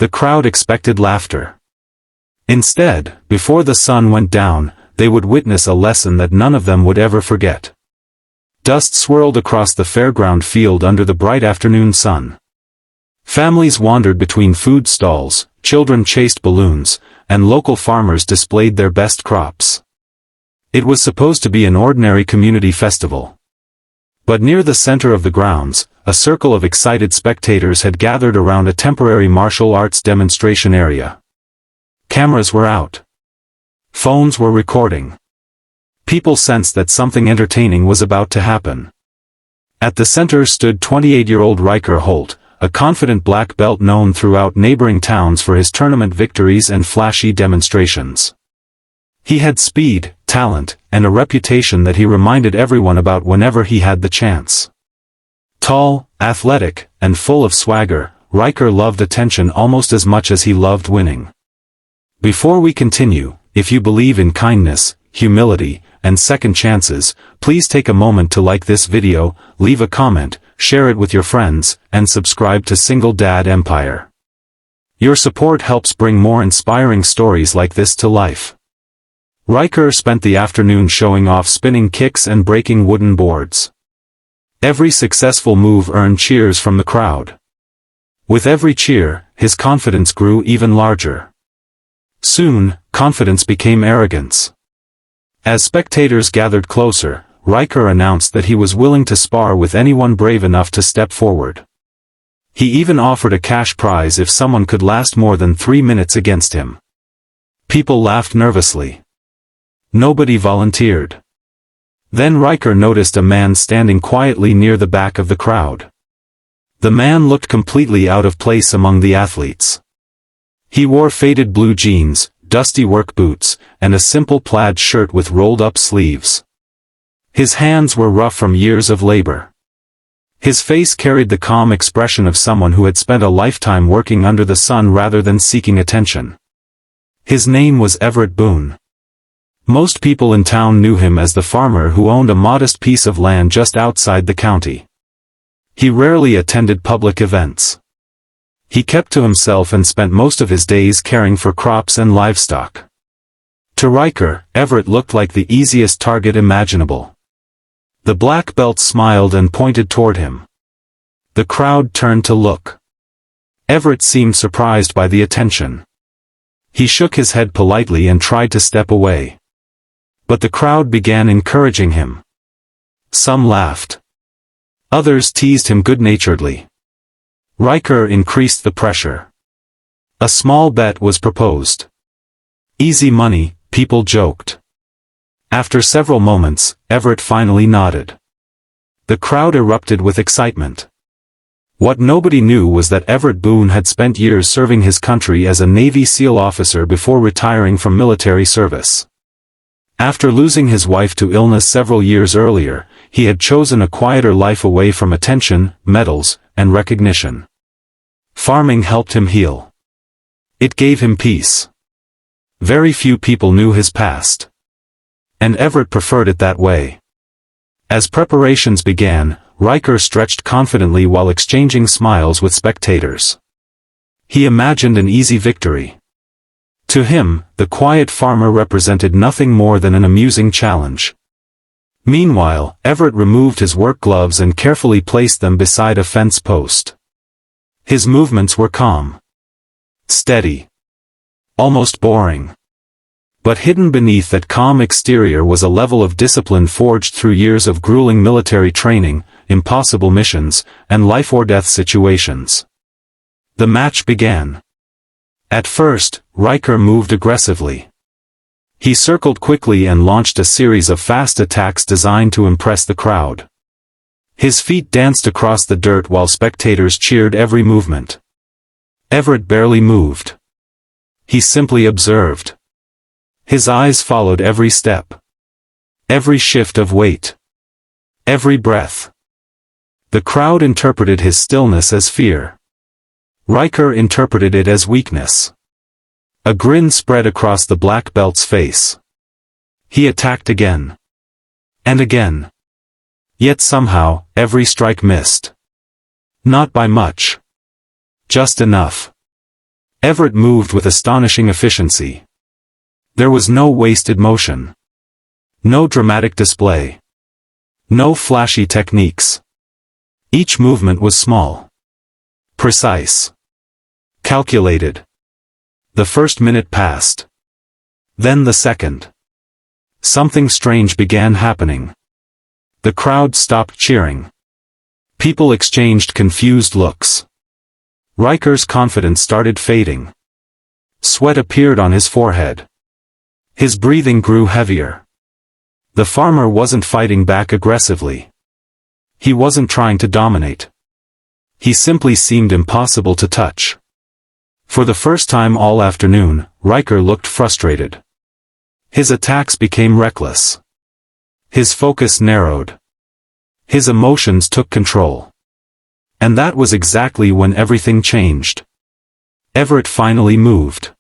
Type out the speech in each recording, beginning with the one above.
The crowd expected laughter. Instead, before the sun went down, they would witness a lesson that none of them would ever forget. Dust swirled across the fairground field under the bright afternoon sun. Families wandered between food stalls, children chased balloons, and local farmers displayed their best crops. It was supposed to be an ordinary community festival. But near the center of the grounds, a circle of excited spectators had gathered around a temporary martial arts demonstration area. Cameras were out. Phones were recording. People sensed that something entertaining was about to happen. At the center stood 28-year-old Riker, a confident black belt known throughout neighboring towns for his tournament victories and flashy demonstrations. He had speed, talent, and a reputation that he reminded everyone about whenever he had the chance. Tall, athletic, and full of swagger, Riker loved attention almost as much as he loved winning. Before we continue, if you believe in kindness, humility, and second chances, please take a moment to like this video, leave a comment, share it with your friends, and subscribe to Single Dad Empire. Your support helps bring more inspiring stories like this to life. Riker spent the afternoon showing off spinning kicks and breaking wooden boards. Every successful move earned cheers from the crowd. With every cheer, his confidence grew even larger. Soon, confidence became arrogance. As spectators gathered closer, Riker announced that he was willing to spar with anyone brave enough to step forward. He even offered a cash prize if someone could last more than 3 minutes against him. People laughed nervously. Nobody volunteered. Then Riker noticed a man standing quietly near the back of the crowd. The man looked completely out of place among the athletes. He wore faded blue jeans, dusty work boots, and a simple plaid shirt with rolled-up sleeves. His hands were rough from years of labor. His face carried the calm expression of someone who had spent a lifetime working under the sun rather than seeking attention. His name was Everett Boon. Most people in town knew him as the farmer who owned a modest piece of land just outside the county. He rarely attended public events. He kept to himself and spent most of his days caring for crops and livestock. To Riker, Everett looked like the easiest target imaginable. The black belt smiled and pointed toward him. The crowd turned to look. Everett seemed surprised by the attention. He shook his head politely and tried to step away. But the crowd began encouraging him. Some laughed. Others teased him good-naturedly. Riker increased the pressure. A small bet was proposed. Easy money, people joked. After several moments, Everett finally nodded. The crowd erupted with excitement. What nobody knew was that Everett Boon had spent years serving his country as a Navy SEAL officer before retiring from military service. After losing his wife to illness several years earlier, he had chosen a quieter life away from attention, medals, and recognition. Farming helped him heal. It gave him peace. Very few people knew his past. And Everett preferred it that way. As preparations began, Riker stretched confidently while exchanging smiles with spectators. He imagined an easy victory. To him, the quiet farmer represented nothing more than an amusing challenge. Meanwhile, Everett removed his work gloves and carefully placed them beside a fence post. His movements were calm. Steady. Almost boring. But hidden beneath that calm exterior was a level of discipline forged through years of grueling military training, impossible missions, and life-or-death situations. The match began. At first, Riker moved aggressively. He circled quickly and launched a series of fast attacks designed to impress the crowd. His feet danced across the dirt while spectators cheered every movement. Everett barely moved. He simply observed. His eyes followed every step. Every shift of weight. Every breath. The crowd interpreted his stillness as fear. Riker interpreted it as weakness. A grin spread across the black belt's face. He attacked again. And again. Yet somehow, every strike missed. Not by much. Just enough. Everett moved with astonishing efficiency. There was no wasted motion. No dramatic display. No flashy techniques. Each movement was small. Precise. Calculated. The first minute passed. Then the second. Something strange began happening. The crowd stopped cheering. People exchanged confused looks. Riker's confidence started fading. Sweat appeared on his forehead. His breathing grew heavier. The farmer wasn't fighting back aggressively. He wasn't trying to dominate. He simply seemed impossible to touch. For the first time all afternoon, Riker looked frustrated. His attacks became reckless. His focus narrowed. His emotions took control. And that was exactly when everything changed. Everett finally moved.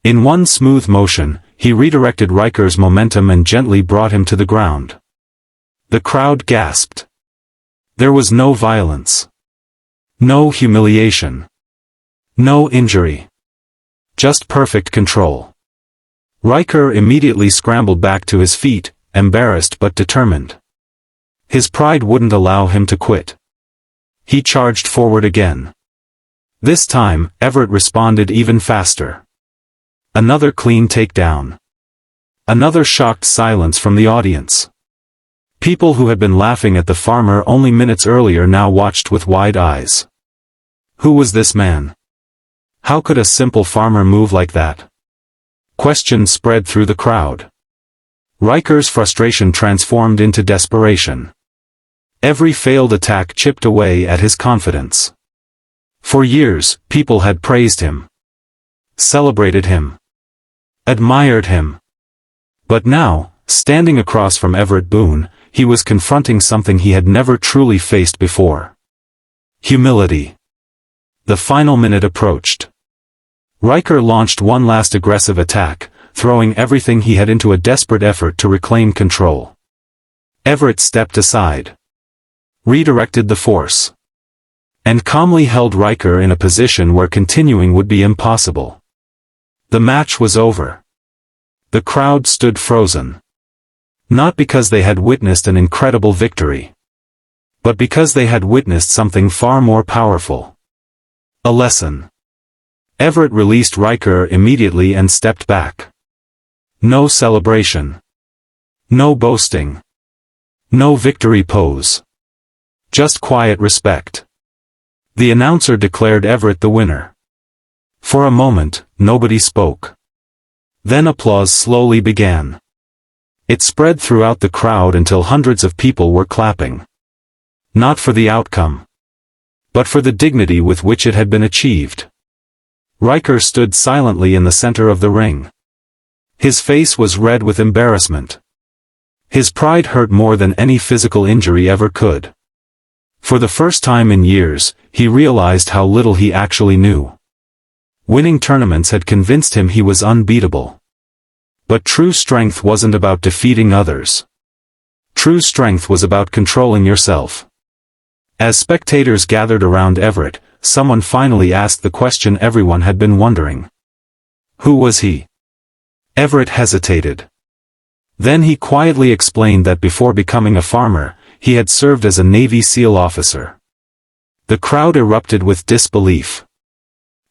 In one smooth motion, he redirected Riker's momentum and gently brought him to the ground. The crowd gasped. There was no violence. No humiliation. No injury. Just perfect control. Riker immediately scrambled back to his feet, embarrassed but determined. His pride wouldn't allow him to quit. He charged forward again. This time, Everett responded even faster. Another clean takedown. Another shocked silence from the audience. People who had been laughing at the farmer only minutes earlier now watched with wide eyes. Who was this man? How could a simple farmer move like that? Questions spread through the crowd. Riker's frustration transformed into desperation. Every failed attack chipped away at his confidence. For years, people had praised him. Celebrated him. Admired him. But now, standing across from Everett Boon, he was confronting something he had never truly faced before. Humility. The final minute approached. Riker launched one last aggressive attack, throwing everything he had into a desperate effort to reclaim control. Everett stepped aside. Redirected the force. And calmly held Riker in a position where continuing would be impossible. The match was over. The crowd stood frozen. Not because they had witnessed an incredible victory. But because they had witnessed something far more powerful. A lesson. Everett released Riker immediately and stepped back. No celebration. No boasting. No victory pose. Just quiet respect. The announcer declared Everett the winner. For a moment, nobody spoke. Then applause slowly began. It spread throughout the crowd until hundreds of people were clapping. Not for the outcome. But for the dignity with which it had been achieved. Riker stood silently in the center of the ring. His face was red with embarrassment. His pride hurt more than any physical injury ever could. For the first time in years, he realized how little he actually knew. Winning tournaments had convinced him he was unbeatable. But true strength wasn't about defeating others. True strength was about controlling yourself. As spectators gathered around Everett, someone finally asked the question everyone had been wondering. Who was he? Everett hesitated. Then he quietly explained that before becoming a farmer, he had served as a Navy SEAL officer. The crowd erupted with disbelief.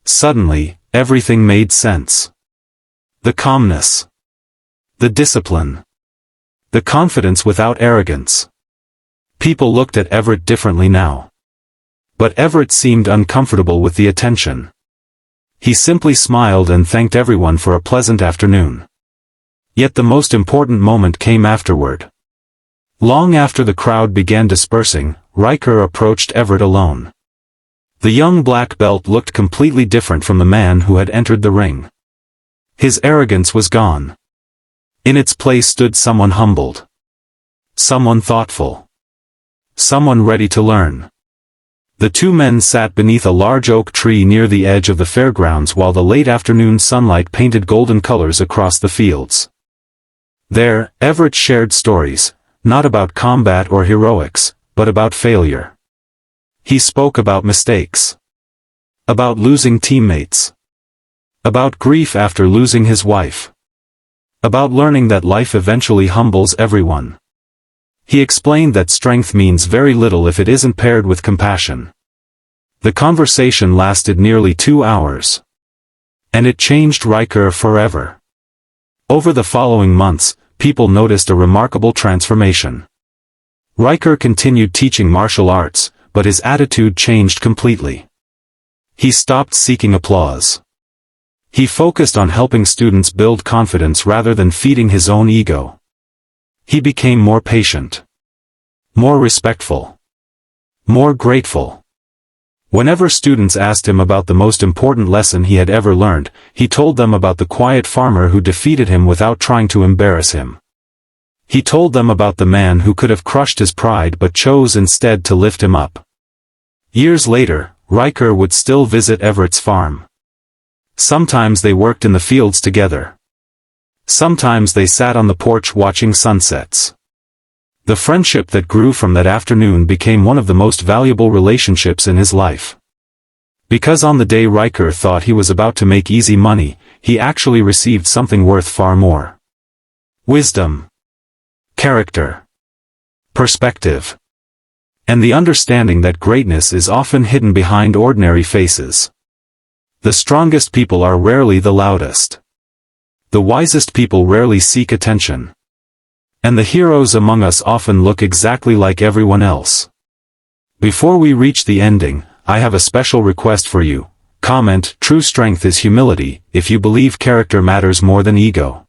Suddenly, everything made sense. The calmness. The discipline. The confidence without arrogance. People looked at Everett differently now. But Everett seemed uncomfortable with the attention. He simply smiled and thanked everyone for a pleasant afternoon. Yet the most important moment came afterward. Long after the crowd began dispersing, Riker approached Everett alone. The young black belt looked completely different from the man who had entered the ring. His arrogance was gone. In its place stood someone humbled. Someone thoughtful. Someone ready to learn. The two men sat beneath a large oak tree near the edge of the fairgrounds while the late afternoon sunlight painted golden colors across the fields. There, Everett shared stories, not about combat or heroics, but about failure. He spoke about mistakes. About losing teammates. About grief after losing his wife. About learning that life eventually humbles everyone. He explained that strength means very little if it isn't paired with compassion. The conversation lasted nearly 2 hours. And it changed Riker forever. Over the following months, people noticed a remarkable transformation. Riker continued teaching martial arts, but his attitude changed completely. He stopped seeking applause. He focused on helping students build confidence rather than feeding his own ego. He became more patient, more respectful, more grateful. Whenever students asked him about the most important lesson he had ever learned, he told them about the quiet farmer who defeated him without trying to embarrass him. He told them about the man who could have crushed his pride but chose instead to lift him up. Years later, Riker would still visit Everett's farm. Sometimes they worked in the fields together. Sometimes they sat on the porch watching sunsets. The friendship that grew from that afternoon became one of the most valuable relationships in his life. Because on the day Riker thought he was about to make easy money, he actually received something worth far more. Wisdom, character, perspective, and the understanding that greatness is often hidden behind ordinary faces. The strongest people are rarely the loudest. The wisest people rarely seek attention. And the heroes among us often look exactly like everyone else. Before we reach the ending, I have a special request for you. Comment, "True strength is humility," if you believe character matters more than ego.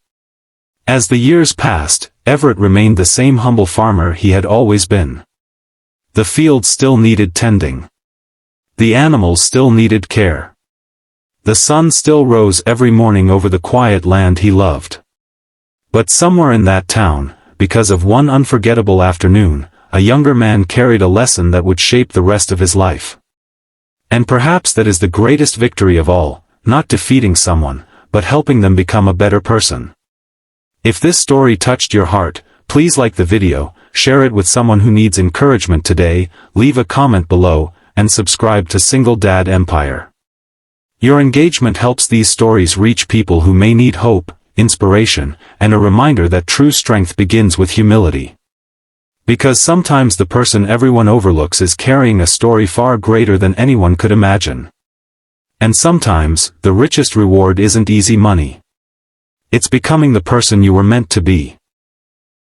As the years passed, Everett remained the same humble farmer he had always been. The fields still needed tending. The animals still needed care. The sun still rose every morning over the quiet land he loved. But somewhere in that town, because of one unforgettable afternoon, a younger man carried a lesson that would shape the rest of his life. And perhaps that is the greatest victory of all, not defeating someone, but helping them become a better person. If this story touched your heart, please like the video, share it with someone who needs encouragement today, leave a comment below, and subscribe to Single Dad Empire. Your engagement helps these stories reach people who may need hope, inspiration, and a reminder that true strength begins with humility. Because sometimes the person everyone overlooks is carrying a story far greater than anyone could imagine. And sometimes, the richest reward isn't easy money. It's becoming the person you were meant to be.